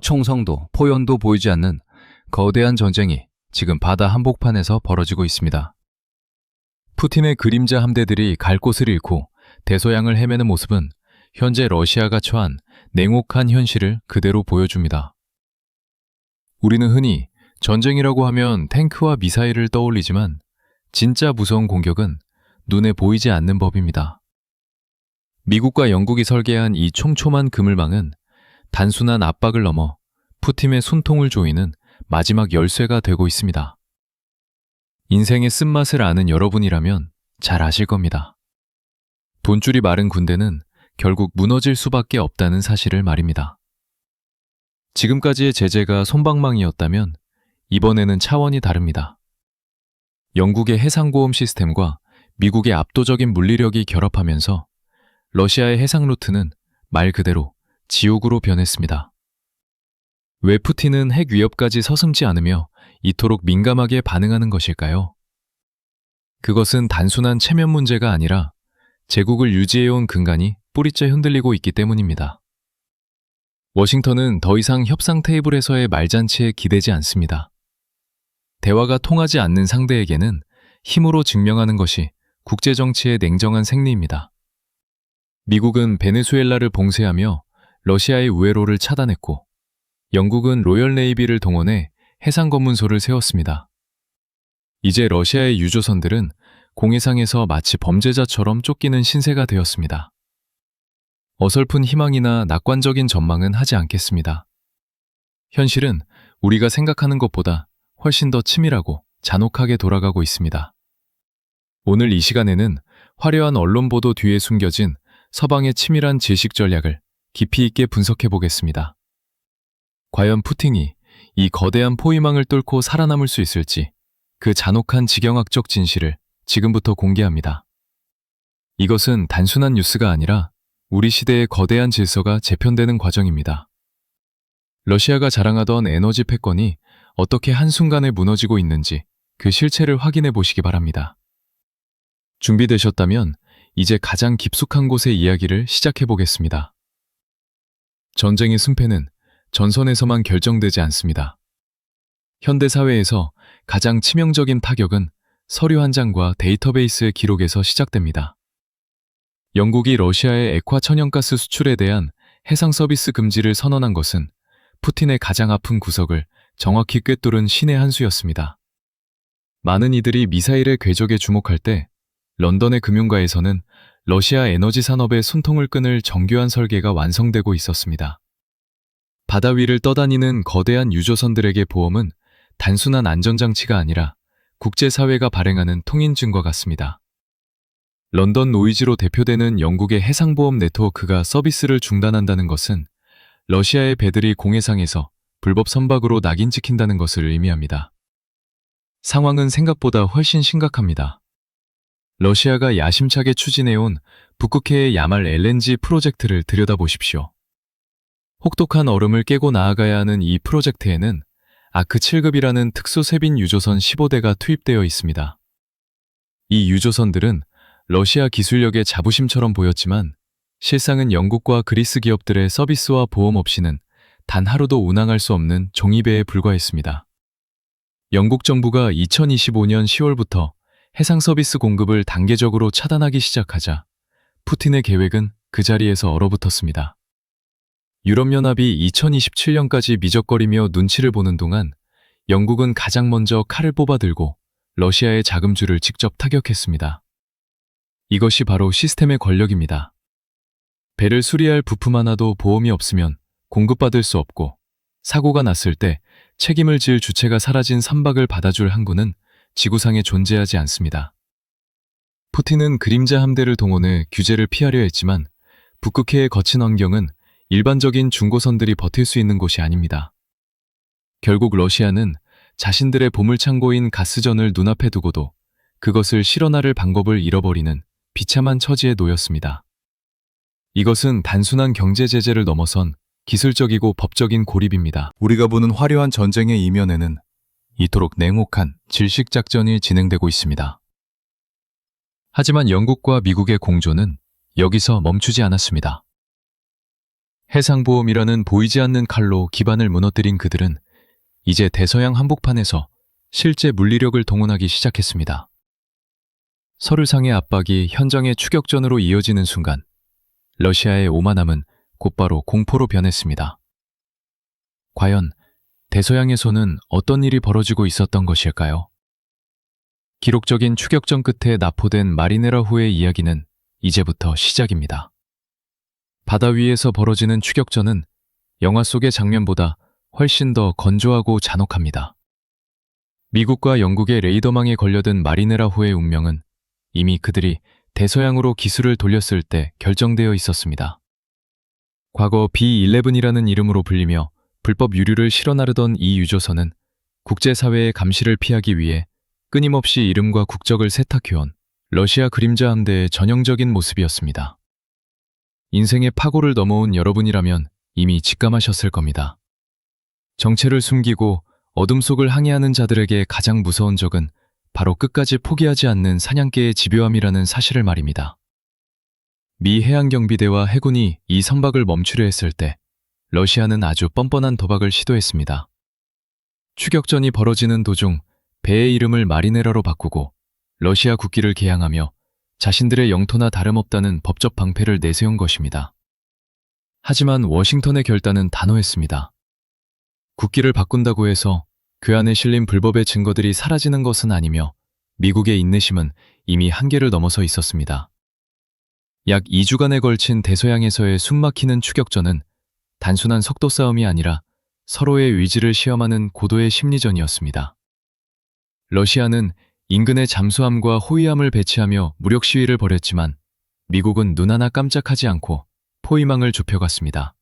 총성도 포연도 보이지 않는 거대한 전쟁이 지금 바다 한복판에서 벌어지고 있습니다. 푸틴의 그림자 함대들이 갈 곳을 잃고 대서양을 헤매는 모습은 현재 러시아가 처한 냉혹한 현실을 그대로 보여줍니다. 우리는 흔히 전쟁이라고 하면 탱크와 미사일을 떠올리지만 진짜 무서운 공격은 눈에 보이지 않는 법입니다. 미국과 영국이 설계한 이 촘촘한 그물망은 단순한 압박을 넘어 푸틴의 숨통을 조이는 마지막 열쇠가 되고 있습니다. 인생의 쓴맛을 아는 여러분이라면 잘 아실 겁니다. 돈줄이 마른 군대는 결국 무너질 수밖에 없다는 사실을 말입니다. 지금까지의 제재가 솜방망이였다면 이번에는 차원이 다릅니다. 영국의 해상보험 시스템과 미국의 압도적인 물리력이 결합하면서 러시아의 해상 루트는 말 그대로 지옥으로 변했습니다. 왜 푸틴은 핵 위협까지 서슴지 않으며 이토록 민감하게 반응하는 것일까요? 그것은 단순한 체면 문제가 아니라 제국을 유지해온 근간이 뿌리째 흔들리고 있기 때문입니다. 워싱턴은 더 이상 협상 테이블에서의 말잔치에 기대지 않습니다. 대화가 통하지 않는 상대에게는 힘으로 증명하는 것이 국제정치의 냉정한 생리입니다. 미국은 베네수엘라를 봉쇄하며 러시아의 우회로를 차단했고, 영국은 로열 네이비를 동원해 해상 검문소를 세웠습니다. 이제 러시아의 유조선들은 공해상에서 마치 범죄자처럼 쫓기는 신세가 되었습니다. 어설픈 희망이나 낙관적인 전망은 하지 않겠습니다. 현실은 우리가 생각하는 것보다 훨씬 더 치밀하고 잔혹하게 돌아가고 있습니다. 오늘 이 시간에는 화려한 언론 보도 뒤에 숨겨진 서방의 치밀한 질식 전략을 깊이 있게 분석해 보겠습니다. 과연 푸틴이 이 거대한 포위망을 뚫고 살아남을 수 있을지, 그 잔혹한 지경학적 진실을 지금부터 공개합니다. 이것은 단순한 뉴스가 아니라 우리 시대의 거대한 질서가 재편되는 과정입니다. 러시아가 자랑하던 에너지 패권이 어떻게 한순간에 무너지고 있는지 그 실체를 확인해 보시기 바랍니다. 준비되셨다면 이제 가장 깊숙한 곳의 이야기를 시작해 보겠습니다. 전쟁의 승패는 전선에서만 결정되지 않습니다. 현대 사회에서 가장 치명적인 타격은 서류 한 장과 데이터베이스의 기록에서 시작됩니다. 영국이 러시아의 액화 천연가스 수출에 대한 해상 서비스 금지를 선언한 것은 푸틴의 가장 아픈 구석을 정확히 꿰뚫은 신의 한 수였습니다. 많은 이들이 미사일의 궤적에 주목할 때 런던의 금융가에서는 러시아 에너지 산업의 숨통을 끊을 정교한 설계가 완성되고 있었습니다. 바다 위를 떠다니는 거대한 유조선들에게 보험은 단순한 안전장치가 아니라 국제사회가 발행하는 통인증과 같습니다. 런던 노이즈로 대표되는 영국의 해상보험 네트워크가 서비스를 중단한다는 것은 러시아의 배들이 공해상에서 불법 선박으로 낙인 찍힌다는 것을 의미합니다. 상황은 생각보다 훨씬 심각합니다. 러시아가 야심차게 추진해온 북극해의 야말 LNG 프로젝트를 들여다보십시오. 혹독한 얼음을 깨고 나아가야 하는 이 프로젝트에는 아크 7급이라는 특수 쇄빈 유조선 15대가 투입되어 있습니다. 이 유조선들은 러시아 기술력의 자부심처럼 보였지만 실상은 영국과 그리스 기업들의 서비스와 보험 없이는 단 하루도 운항할 수 없는 종이배에 불과했습니다. 영국 정부가 2025년 10월부터 해상 서비스 공급을 단계적으로 차단하기 시작하자 푸틴의 계획은 그 자리에서 얼어붙었습니다. 유럽연합이 2027년까지 미적거리며 눈치를 보는 동안 영국은 가장 먼저 칼을 뽑아들고 러시아의 자금줄을 직접 타격했습니다. 이것이 바로 시스템의 권력입니다. 배를 수리할 부품 하나도 보험이 없으면 공급받을 수 없고, 사고가 났을 때 책임을 질 주체가 사라진 선박을 받아줄 항구는 지구상에 존재하지 않습니다. 푸틴은 그림자 함대를 동원해 규제를 피하려 했지만 북극해의 거친 환경은 일반적인 중고선들이 버틸 수 있는 곳이 아닙니다. 결국 러시아는 자신들의 보물창고인 가스전을 눈앞에 두고도 그것을 실어나를 방법을 잃어버리는 비참한 처지에 놓였습니다. 이것은 단순한 경제 제재를 넘어선 기술적이고 법적인 고립입니다. 우리가 보는 화려한 전쟁의 이면에는 이토록 냉혹한 질식작전이 진행되고 있습니다. 하지만 영국과 미국의 공조는 여기서 멈추지 않았습니다. 해상보험이라는 보이지 않는 칼로 기반을 무너뜨린 그들은 이제 대서양 한복판에서 실제 물리력을 동원하기 시작했습니다. 서류상의 압박이 현장의 추격전으로 이어지는 순간 러시아의 오만함은 곧바로 공포로 변했습니다. 과연 대서양에서는 어떤 일이 벌어지고 있었던 것일까요? 기록적인 추격전 끝에 납포된 마리네라호의 이야기는 이제부터 시작입니다. 바다 위에서 벌어지는 추격전은 영화 속의 장면보다 훨씬 더 건조하고 잔혹합니다. 미국과 영국의 레이더망에 걸려든 마리네라호의 운명은 이미 그들이 대서양으로 기술을 돌렸을 때 결정되어 있었습니다. 과거 B-11이라는 이름으로 불리며 불법 유류를 실어 나르던 이 유조선은 국제사회의 감시를 피하기 위해 끊임없이 이름과 국적을 세탁해온 러시아 그림자 함대의 전형적인 모습이었습니다. 인생의 파고를 넘어온 여러분이라면 이미 직감하셨을 겁니다. 정체를 숨기고 어둠 속을 항해하는 자들에게 가장 무서운 적은 바로 끝까지 포기하지 않는 사냥개의 집요함이라는 사실을 말입니다. 미 해양경비대와 해군이 이 선박을 멈추려 했을 때 러시아는 아주 뻔뻔한 도박을 시도했습니다. 추격전이 벌어지는 도중 배의 이름을 마리네라로 바꾸고 러시아 국기를 개양하며 자신들의 영토나 다름없다는 법적 방패를 내세운 것입니다. 하지만 워싱턴의 결단은 단호했습니다. 국기를 바꾼다고 해서 그 안에 실린 불법의 증거들이 사라지는 것은 아니며 미국의 인내심은 이미 한계를 넘어서 있었습니다. 약 2주간에 걸친 대서양에서의 숨막히는 추격전은 단순한 속도 싸움이 아니라 서로의 의지를 시험하는 고도의 심리전이었습니다. 러시아는 인근의 잠수함과 호위함을 배치하며 무력 시위를 벌였지만 미국은 눈 하나 깜짝하지 않고 포위망을 좁혀갔습니다.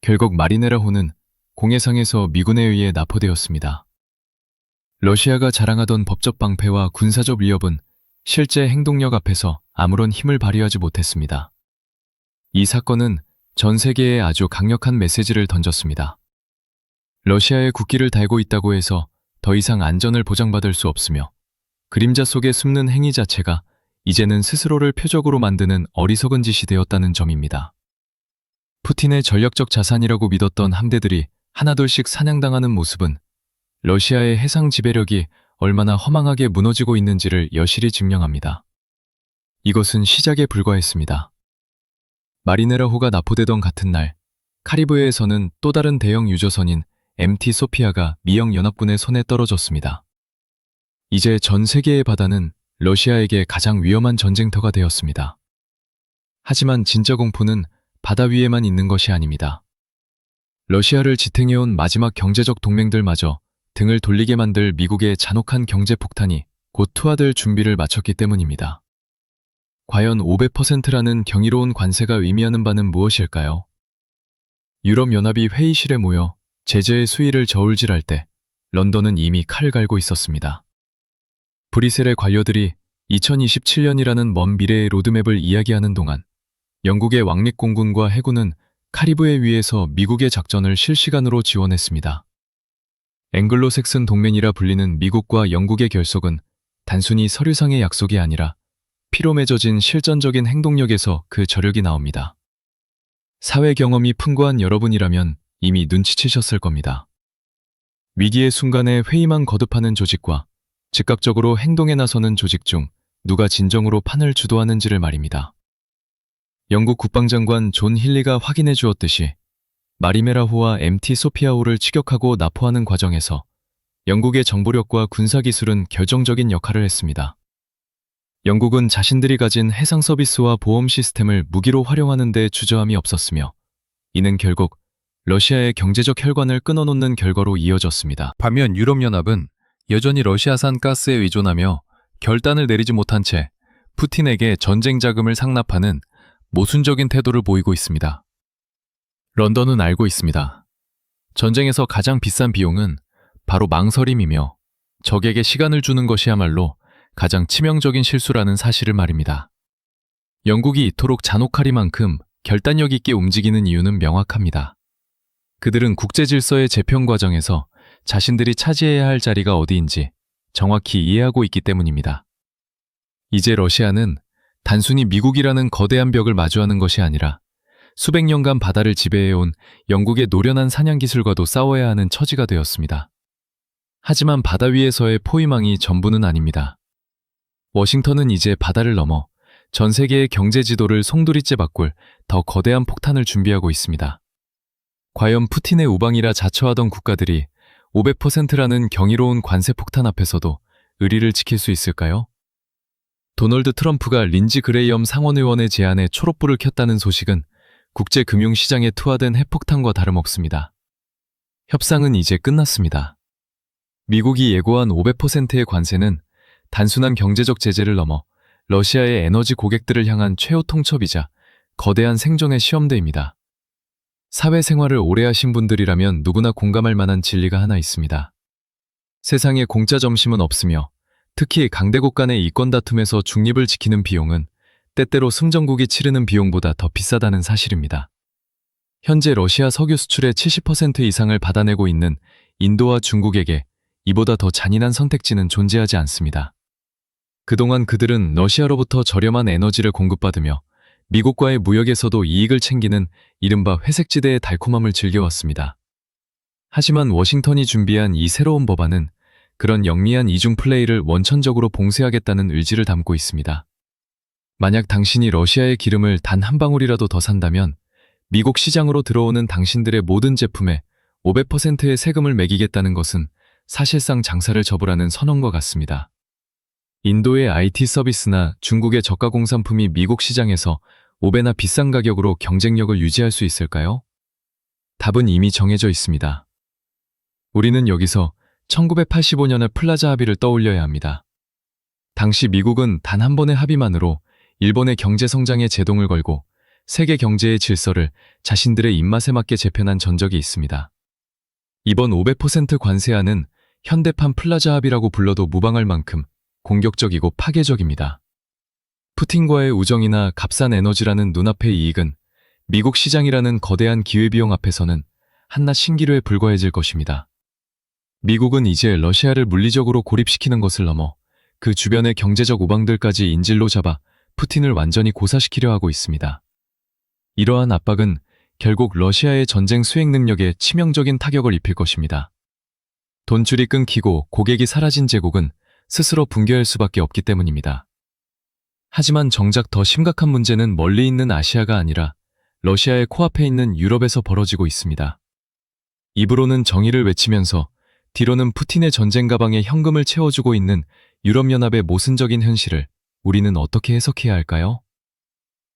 결국 마리네라호는 공해상에서 미군에 의해 납포되었습니다. 러시아가 자랑하던 법적 방패와 군사적 위협은 실제 행동력 앞에서 아무런 힘을 발휘하지 못했습니다. 이 사건은 전 세계에 아주 강력한 메시지를 던졌습니다. 러시아의 국기를 달고 있다고 해서 더 이상 안전을 보장받을 수 없으며 그림자 속에 숨는 행위 자체가 이제는 스스로를 표적으로 만드는 어리석은 짓이 되었다는 점입니다. 푸틴의 전략적 자산이라고 믿었던 함대들이 하나둘씩 사냥당하는 모습은 러시아의 해상 지배력이 얼마나 허망하게 무너지고 있는지를 여실히 증명합니다. 이것은 시작에 불과했습니다. 마리네라호가 납포되던 같은 날, 카리브해에서는 또 다른 대형 유조선인 MT 소피아가 미영 연합군의 손에 떨어졌습니다. 이제 전 세계의 바다는 러시아에게 가장 위험한 전쟁터가 되었습니다. 하지만 진짜 공포는 바다 위에만 있는 것이 아닙니다. 러시아를 지탱해온 마지막 경제적 동맹들마저 등을 돌리게 만들 미국의 잔혹한 경제 폭탄이 곧 투하될 준비를 마쳤기 때문입니다. 과연 500%라는 경이로운 관세가 의미하는 바는 무엇일까요? 유럽연합이 회의실에 모여 제재의 수위를 저울질할 때 런던은 이미 칼을 갈고 있었습니다. 브뤼셀의 관료들이 2027년이라는 먼 미래의 로드맵을 이야기하는 동안 영국의 왕립공군과 해군은 카리브해 위에서 미국의 작전을 실시간으로 지원했습니다. 앵글로색슨 동맹이라 불리는 미국과 영국의 결속은 단순히 서류상의 약속이 아니라 피로 맺어진 실전적인 행동력에서 그 저력이 나옵니다. 사회 경험이 풍부한 여러분이라면 이미 눈치채셨을 겁니다. 위기의 순간에 회의만 거듭하는 조직과 즉각적으로 행동에 나서는 조직 중 누가 진정으로 판을 주도하는지를 말입니다. 영국 국방장관 존 힐리가 확인해 주었듯이 마리메라호와 MT 소피아호를 추격하고 납포하는 과정에서 영국의 정보력과 군사기술은 결정적인 역할을 했습니다. 영국은 자신들이 가진 해상 서비스와 보험 시스템을 무기로 활용하는 데 주저함이 없었으며 이는 결국 러시아의 경제적 혈관을 끊어놓는 결과로 이어졌습니다. 반면 유럽연합은 여전히 러시아산 가스에 의존하며 결단을 내리지 못한 채 푸틴에게 전쟁 자금을 상납하는 모순적인 태도를 보이고 있습니다. 런던은 알고 있습니다. 전쟁에서 가장 비싼 비용은 바로 망설임이며 적에게 시간을 주는 것이야말로 가장 치명적인 실수라는 사실을 말입니다. 영국이 이토록 잔혹하리만큼 결단력 있게 움직이는 이유는 명확합니다. 그들은 국제 질서의 재편 과정에서 자신들이 차지해야 할 자리가 어디인지 정확히 이해하고 있기 때문입니다. 이제 러시아는 단순히 미국이라는 거대한 벽을 마주하는 것이 아니라 수백 년간 바다를 지배해온 영국의 노련한 사냥 기술과도 싸워야 하는 처지가 되었습니다. 하지만 바다 위에서의 포위망이 전부는 아닙니다. 워싱턴은 이제 바다를 넘어 전 세계의 경제 지도를 송두리째 바꿀 더 거대한 폭탄을 준비하고 있습니다. 과연 푸틴의 우방이라 자처하던 국가들이 500%라는 경이로운 관세 폭탄 앞에서도 의리를 지킬 수 있을까요? 도널드 트럼프가 린지 그레이엄 상원의원의 제안에 초록불을 켰다는 소식은 국제 금융시장에 투하된 핵폭탄과 다름없습니다. 협상은 이제 끝났습니다. 미국이 예고한 500%의 관세는 단순한 경제적 제재를 넘어 러시아의 에너지 고객들을 향한 최후 통첩이자 거대한 생존의 시험대입니다. 사회생활을 오래 하신 분들이라면 누구나 공감할 만한 진리가 하나 있습니다. 세상에 공짜 점심은 없으며 특히 강대국 간의 이권 다툼에서 중립을 지키는 비용은 때때로 승전국이 치르는 비용보다 더 비싸다는 사실입니다. 현재 러시아 석유 수출의 70% 이상을 받아내고 있는 인도와 중국에게 이보다 더 잔인한 선택지는 존재하지 않습니다. 그동안 그들은 러시아로부터 저렴한 에너지를 공급받으며 미국과의 무역에서도 이익을 챙기는 이른바 회색지대의 달콤함을 즐겨왔습니다. 하지만 워싱턴이 준비한 이 새로운 법안은 그런 영리한 이중 플레이를 원천적으로 봉쇄하겠다는 의지를 담고 있습니다. 만약 당신이 러시아의 기름을 단 한 방울이라도 더 산다면 미국 시장으로 들어오는 당신들의 모든 제품에 500%의 세금을 매기겠다는 것은 사실상 장사를 접으라는 선언과 같습니다. 인도의 IT 서비스나 중국의 저가 공산품이 미국 시장에서 5배나 비싼 가격으로 경쟁력을 유지할 수 있을까요? 답은 이미 정해져 있습니다. 우리는 여기서 1985년의 플라자 합의를 떠올려야 합니다. 당시 미국은 단 한 번의 합의만으로 일본의 경제 성장에 제동을 걸고 세계 경제의 질서를 자신들의 입맛에 맞게 재편한 전적이 있습니다. 이번 500% 관세안은 현대판 플라자 합의라고 불러도 무방할 만큼 공격적이고 파괴적입니다. 푸틴과의 우정이나 값싼 에너지라는 눈앞의 이익은 미국 시장이라는 거대한 기회비용 앞에서는 한낱 신기루에 불과해질 것입니다. 미국은 이제 러시아를 물리적으로 고립시키는 것을 넘어 그 주변의 경제적 우방들까지 인질로 잡아 푸틴을 완전히 고사시키려 하고 있습니다. 이러한 압박은 결국 러시아의 전쟁 수행 능력에 치명적인 타격을 입힐 것입니다. 돈줄이 끊기고 고객이 사라진 제국은 스스로 붕괴할 수밖에 없기 때문입니다. 하지만 정작 더 심각한 문제는 멀리 있는 아시아가 아니라 러시아의 코앞에 있는 유럽에서 벌어지고 있습니다. 입으로는 정의를 외치면서 뒤로는 푸틴의 전쟁 가방에 현금을 채워주고 있는 유럽연합의 모순적인 현실을 우리는 어떻게 해석해야 할까요?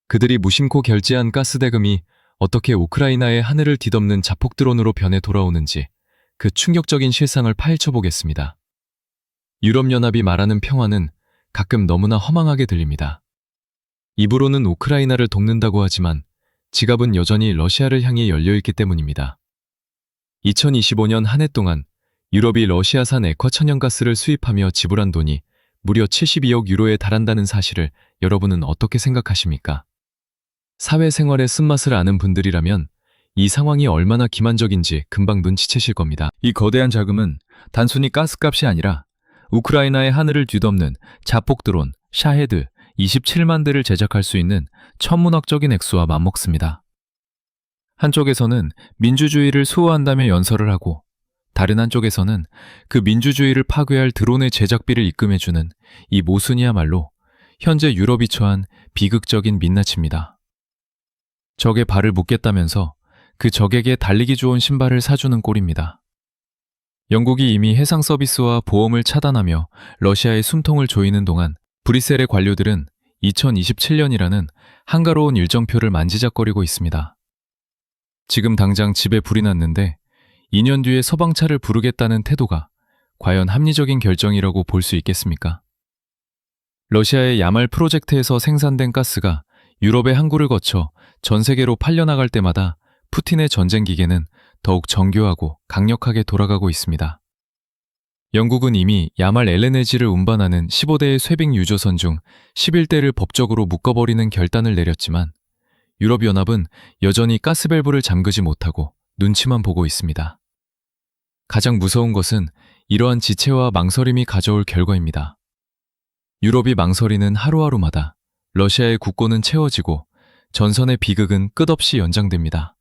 그들이 무심코 결제한 가스대금이 어떻게 우크라이나의 하늘을 뒤덮는 자폭드론으로 변해 돌아오는지 그 충격적인 실상을 파헤쳐 보겠습니다. 유럽연합이 말하는 평화는 가끔 너무나 허망하게 들립니다. 입으로는 우크라이나를 돕는다고 하지만 지갑은 여전히 러시아를 향해 열려있기 때문입니다. 2025년 한 해 동안 유럽이 러시아산 액화 천연가스를 수입하며 지불한 돈이 무려 72억 유로에 달한다는 사실을 여러분은 어떻게 생각하십니까? 사회생활의 쓴맛을 아는 분들이라면 이 상황이 얼마나 기만적인지 금방 눈치채실 겁니다. 이 거대한 자금은 단순히 가스값이 아니라 우크라이나의 하늘을 뒤덮는 자폭드론 샤헤드 27만 대를 제작할 수 있는 천문학적인 액수와 맞먹습니다. 한쪽에서는 민주주의를 수호한다며 연설을 하고 다른 한쪽에서는 그 민주주의를 파괴할 드론의 제작비를 입금해주는 이 모순이야말로 현재 유럽이 처한 비극적인 민낯입니다. 적에 발을 묶겠다면서 그 적에게 달리기 좋은 신발을 사주는 꼴입니다. 영국이 이미 해상 서비스와 보험을 차단하며 러시아의 숨통을 조이는 동안 브뤼셀의 관료들은 2027년이라는 한가로운 일정표를 만지작거리고 있습니다. 지금 당장 집에 불이 났는데 2년 뒤에 서방차를 부르겠다는 태도가 과연 합리적인 결정이라고 볼 수 있겠습니까? 러시아의 야말 프로젝트에서 생산된 가스가 유럽의 항구를 거쳐 전 세계로 팔려나갈 때마다 푸틴의 전쟁 기계는 더욱 정교하고 강력하게 돌아가고 있습니다. 영국은 이미 야말 LNG를 운반하는 15대의 쇠빙 유조선 중 11대를 법적으로 묶어버리는 결단을 내렸지만 유럽연합은 여전히 가스밸브를 잠그지 못하고 눈치만 보고 있습니다. 가장 무서운 것은 이러한 지체와 망설임이 가져올 결과입니다. 유럽이 망설이는 하루하루마다 러시아의 국고는 채워지고 전선의 비극은 끝없이 연장됩니다.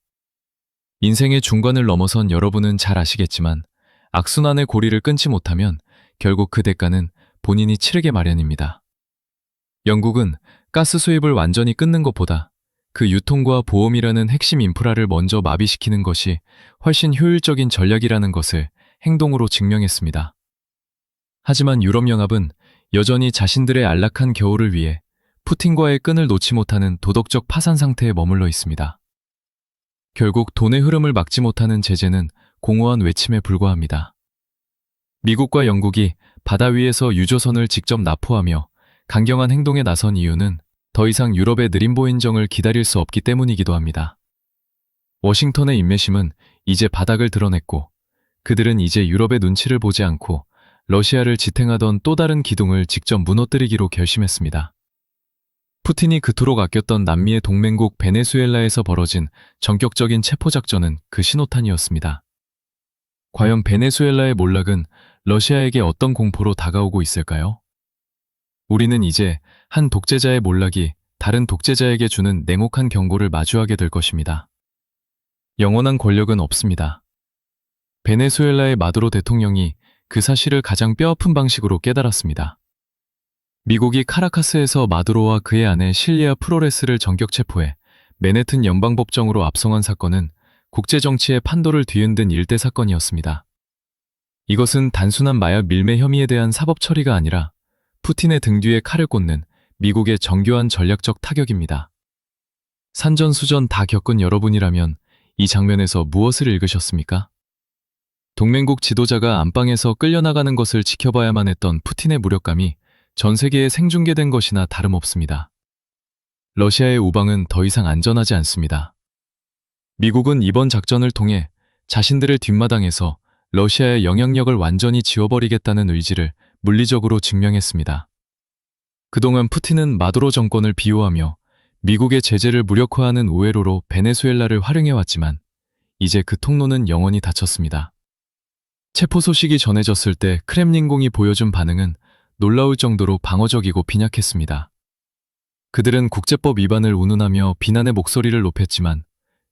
인생의 중간을 넘어선 여러분은 잘 아시겠지만 악순환의 고리를 끊지 못하면 결국 그 대가는 본인이 치르게 마련입니다. 영국은 가스 수입을 완전히 끊는 것보다 그 유통과 보험이라는 핵심 인프라를 먼저 마비시키는 것이 훨씬 효율적인 전략이라는 것을 행동으로 증명했습니다. 하지만 유럽연합은 여전히 자신들의 안락한 겨울을 위해 푸틴과의 끈을 놓지 못하는 도덕적 파산 상태에 머물러 있습니다. 결국 돈의 흐름을 막지 못하는 제재는 공허한 외침에 불과합니다. 미국과 영국이 바다 위에서 유조선을 직접 납포하며 강경한 행동에 나선 이유는 더 이상 유럽의 느린 보인정을 기다릴 수 없기 때문이기도 합니다. 워싱턴의 인내심은 이제 바닥을 드러냈고 그들은 이제 유럽의 눈치를 보지 않고 러시아를 지탱하던 또 다른 기둥을 직접 무너뜨리기로 결심했습니다. 푸틴이 그토록 아꼈던 남미의 동맹국 베네수엘라에서 벌어진 전격적인 체포작전은 그 신호탄이었습니다. 과연 베네수엘라의 몰락은 러시아에게 어떤 공포로 다가오고 있을까요? 우리는 이제 한 독재자의 몰락이 다른 독재자에게 주는 냉혹한 경고를 마주하게 될 것입니다. 영원한 권력은 없습니다. 베네수엘라의 마두로 대통령이 그 사실을 가장 뼈아픈 방식으로 깨달았습니다. 미국이 카라카스에서 마두로와 그의 아내 실리아 프로레스를 전격 체포해 맨해튼 연방법정으로 압송한 사건은 국제정치의 판도를 뒤흔든 일대 사건이었습니다. 이것은 단순한 마약 밀매 혐의에 대한 사법 처리가 아니라 푸틴의 등 뒤에 칼을 꽂는 미국의 정교한 전략적 타격입니다. 산전수전 다 겪은 여러분이라면 이 장면에서 무엇을 읽으셨습니까? 동맹국 지도자가 안방에서 끌려나가는 것을 지켜봐야만 했던 푸틴의 무력감이 전 세계에 생중계된 것이나 다름없습니다. 러시아의 우방은 더 이상 안전하지 않습니다. 미국은 이번 작전을 통해 자신들의 뒷마당에서 러시아의 영향력을 완전히 지워버리겠다는 의지를 물리적으로 증명했습니다. 그동안 푸틴은 마두로 정권을 비호하며 미국의 제재를 무력화하는 우회로로 베네수엘라를 활용해왔지만 이제 그 통로는 영원히 닫혔습니다. 체포 소식이 전해졌을 때 크렘린궁이 보여준 반응은 놀라울 정도로 방어적이고 빈약했습니다. 그들은 국제법 위반을 운운하며 비난의 목소리를 높였지만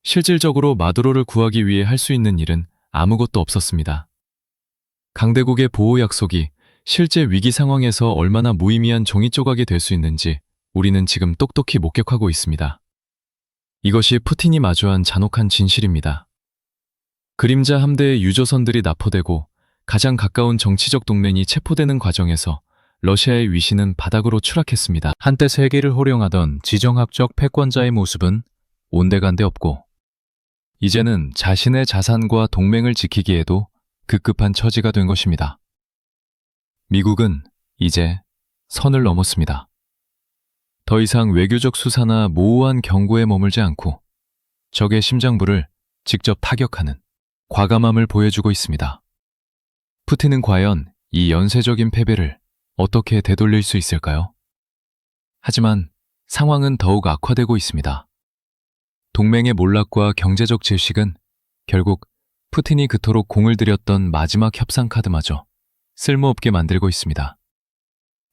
실질적으로 마두로를 구하기 위해 할 수 있는 일은 아무것도 없었습니다. 강대국의 보호 약속이 실제 위기 상황에서 얼마나 무의미한 종이 조각이 될 수 있는지 우리는 지금 똑똑히 목격하고 있습니다. 이것이 푸틴이 마주한 잔혹한 진실입니다. 그림자 함대의 유조선들이 납포되고 가장 가까운 정치적 동맹이 체포되는 과정에서 러시아의 위신은 바닥으로 추락했습니다. 한때 세계를 호령하던 지정학적 패권자의 모습은 온데간데 없고 이제는 자신의 자산과 동맹을 지키기에도 급급한 처지가 된 것입니다. 미국은 이제 선을 넘었습니다. 더 이상 외교적 수사나 모호한 경고에 머물지 않고 적의 심장부를 직접 타격하는 과감함을 보여주고 있습니다. 푸틴은 과연 이 연쇄적인 패배를 어떻게 되돌릴 수 있을까요? 하지만 상황은 더욱 악화되고 있습니다. 동맹의 몰락과 경제적 질식은 결국 푸틴이 그토록 공을 들였던 마지막 협상 카드마저 쓸모없게 만들고 있습니다.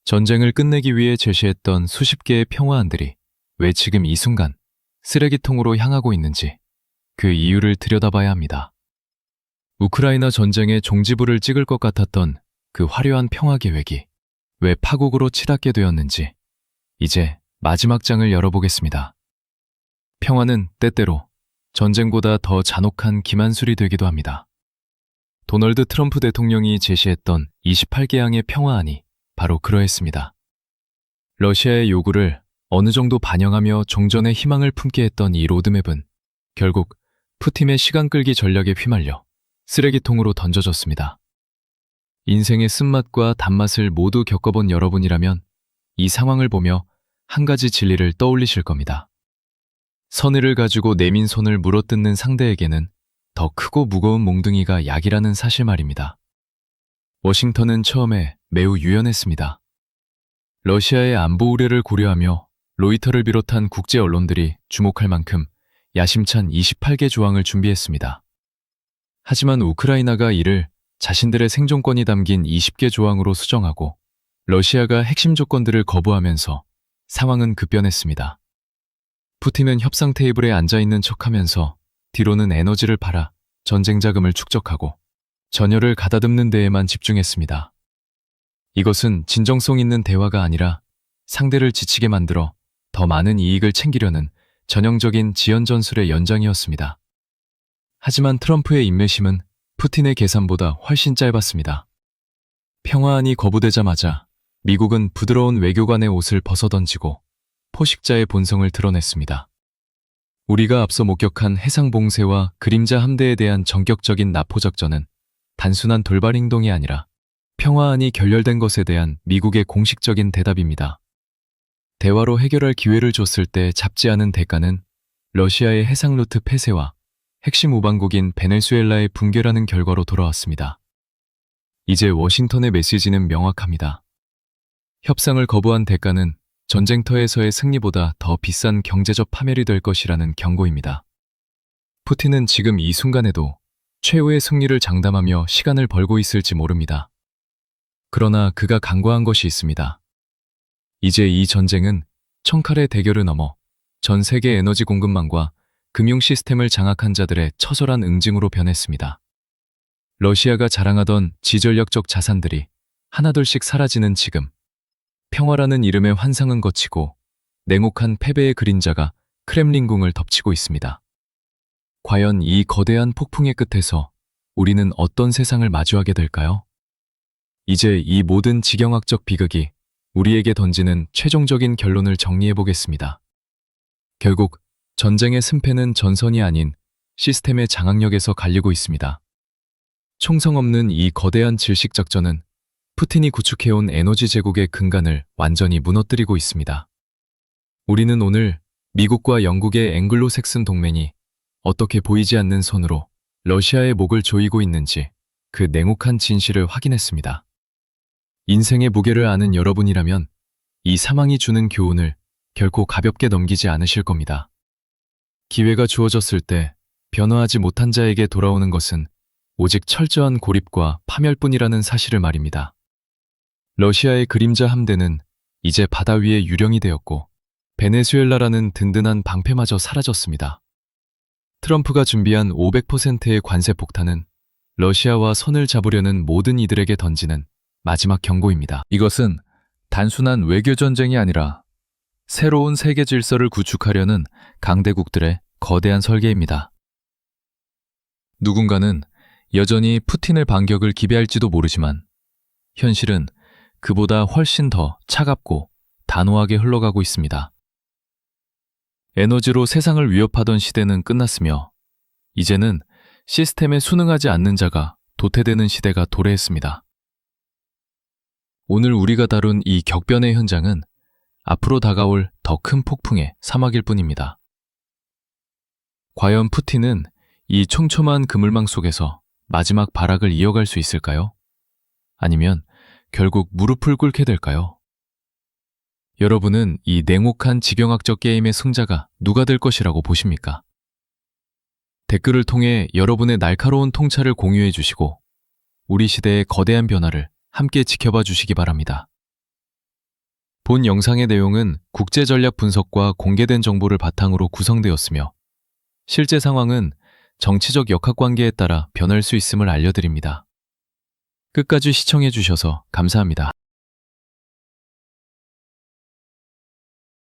전쟁을 끝내기 위해 제시했던 수십 개의 평화안들이 왜 지금 이 순간 쓰레기통으로 향하고 있는지 그 이유를 들여다봐야 합니다. 우크라이나 전쟁의 종지부를 찍을 것 같았던 그 화려한 평화 계획이 왜 파국으로 치닫게 되었는지 이제 마지막 장을 열어보겠습니다. 평화는 때때로 전쟁보다 더 잔혹한 기만술이 되기도 합니다. 도널드 트럼프 대통령이 제시했던 28개항의 평화안이 바로 그러했습니다. 러시아의 요구를 어느 정도 반영하며 종전의 희망을 품게 했던 이 로드맵은 결국 푸틴의 시간 끌기 전략에 휘말려 쓰레기통으로 던져졌습니다. 인생의 쓴맛과 단맛을 모두 겪어본 여러분이라면 이 상황을 보며 한 가지 진리를 떠올리실 겁니다. 선의를 가지고 내민 손을 물어뜯는 상대에게는 더 크고 무거운 몽둥이가 약이라는 사실 말입니다. 워싱턴은 처음에 매우 유연했습니다. 러시아의 안보 우려를 고려하며 로이터를 비롯한 국제 언론들이 주목할 만큼 야심찬 28개 조항을 준비했습니다. 하지만 우크라이나가 이를 자신들의 생존권이 담긴 20개 조항으로 수정하고 러시아가 핵심 조건들을 거부하면서 상황은 급변했습니다. 푸틴은 협상 테이블에 앉아있는 척하면서 뒤로는 에너지를 팔아 전쟁 자금을 축적하고 전열을 가다듬는 데에만 집중했습니다. 이것은 진정성 있는 대화가 아니라 상대를 지치게 만들어 더 많은 이익을 챙기려는 전형적인 지연 전술의 연장이었습니다. 하지만 트럼프의 인내심은 푸틴의 계산보다 훨씬 짧았습니다. 평화안이 거부되자마자 미국은 부드러운 외교관의 옷을 벗어던지고 포식자의 본성을 드러냈습니다. 우리가 앞서 목격한 해상봉쇄와 그림자 함대에 대한 전격적인 납포 작전은 단순한 돌발 행동이 아니라 평화안이 결렬된 것에 대한 미국의 공식적인 대답입니다. 대화로 해결할 기회를 줬을 때 잡지 않은 대가는 러시아의 해상 루트 폐쇄와 핵심 우방국인 베네수엘라의 붕괴라는 결과로 돌아왔습니다. 이제 워싱턴의 메시지는 명확합니다. 협상을 거부한 대가는 전쟁터에서의 승리보다 더 비싼 경제적 파멸이 될 것이라는 경고입니다. 푸틴은 지금 이 순간에도 최후의 승리를 장담하며 시간을 벌고 있을지 모릅니다. 그러나 그가 간과한 것이 있습니다. 이제 이 전쟁은 청칼의 대결을 넘어 전 세계 에너지 공급망과 금융 시스템을 장악한 자들의 처절한 응징으로 변했습니다. 러시아가 자랑하던 지전력적 자산들이 하나둘씩 사라지는 지금, 평화라는 이름의 환상은 거치고 냉혹한 패배의 그림자가 크렘린궁을 덮치고 있습니다. 과연 이 거대한 폭풍의 끝에서 우리는 어떤 세상을 마주하게 될까요? 이제 이 모든 지경학적 비극이 우리에게 던지는 최종적인 결론을 정리해 보겠습니다. 결국 전쟁의 승패는 전선이 아닌 시스템의 장악력에서 갈리고 있습니다. 총성 없는 이 거대한 질식작전은 푸틴이 구축해온 에너지 제국의 근간을 완전히 무너뜨리고 있습니다. 우리는 오늘 미국과 영국의 앵글로색슨 동맹이 어떻게 보이지 않는 손으로 러시아의 목을 조이고 있는지 그 냉혹한 진실을 확인했습니다. 인생의 무게를 아는 여러분이라면 이 상황이 주는 교훈을 결코 가볍게 넘기지 않으실 겁니다. 기회가 주어졌을 때 변화하지 못한 자에게 돌아오는 것은 오직 철저한 고립과 파멸뿐이라는 사실을 말입니다. 러시아의 그림자 함대는 이제 바다 위의 유령이 되었고 베네수엘라라는 든든한 방패마저 사라졌습니다. 트럼프가 준비한 500%의 관세 폭탄은 러시아와 손을 잡으려는 모든 이들에게 던지는 마지막 경고입니다. 이것은 단순한 외교 전쟁이 아니라 새로운 세계 질서를 구축하려는 강대국들의 거대한 설계입니다. 누군가는 여전히 푸틴의 반격을 기대할지도 모르지만 현실은 그보다 훨씬 더 차갑고 단호하게 흘러가고 있습니다. 에너지로 세상을 위협하던 시대는 끝났으며 이제는 시스템에 순응하지 않는 자가 도태되는 시대가 도래했습니다. 오늘 우리가 다룬 이 격변의 현장은 앞으로 다가올 더 큰 폭풍의 사막일 뿐입니다. 과연 푸틴은 이 촘촘한 그물망 속에서 마지막 발악을 이어갈 수 있을까요? 아니면 결국 무릎을 꿇게 될까요? 여러분은 이 냉혹한 지경학적 게임의 승자가 누가 될 것이라고 보십니까? 댓글을 통해 여러분의 날카로운 통찰을 공유해 주시고 우리 시대의 거대한 변화를 함께 지켜봐 주시기 바랍니다. 본 영상의 내용은 국제전략 분석과 공개된 정보를 바탕으로 구성되었으며 실제 상황은 정치적 역학관계에 따라 변할 수 있음을 알려드립니다. 끝까지 시청해 주셔서 감사합니다.